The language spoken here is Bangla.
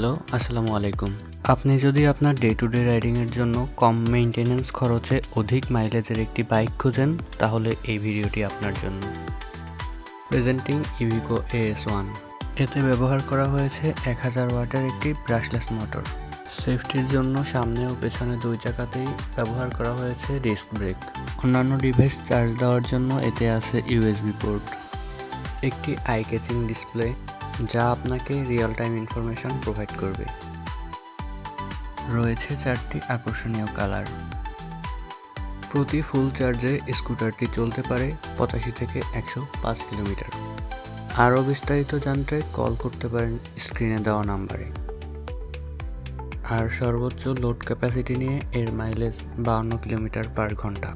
হ্যালো, আসসালামু আলাইকুম। আপনি যদি আপনার ডে টু ডে রাইডিংয়ের জন্য কম মেইনটেন্যান্স খরচে অধিক মাইলেজের একটি বাইক খুঁজেন, তাহলে এই ভিডিওটি আপনার জন্য। Presenting Iveco AS1। এতে ব্যবহার করা হয়েছে 1000 ওয়াটের একটি ব্রাশলেস মোটর। সেফটির জন্য সামনে ও পেছনে দুই চাকাতেই ব্যবহার করা হয়েছে ডিস্ক ব্রেক। অন্যান্য ডিভাইস চার্জ দেওয়ার জন্য এতে আছে USB পোর্ট। একটি আই ক্যাচিং ডিসপ্লে, যা আপনাকে রিয়েল টাইম ইনফরমেশন প্রোভাইড করবে। রয়েছে 4টি আকর্ষণীয় কালার। প্রতি ফুল চার্জে স্কুটারটি চলতে পারে 85 থেকে 105 কিলোমিটার। আরও বিস্তারিত জানতে কল করতে পারেন স্ক্রিনে দেওয়া নাম্বারে। আর সর্বোচ্চ লোড ক্যাপাসিটি নিয়ে এর মাইলেজ 52 কিলোমিটার পার ঘন্টা।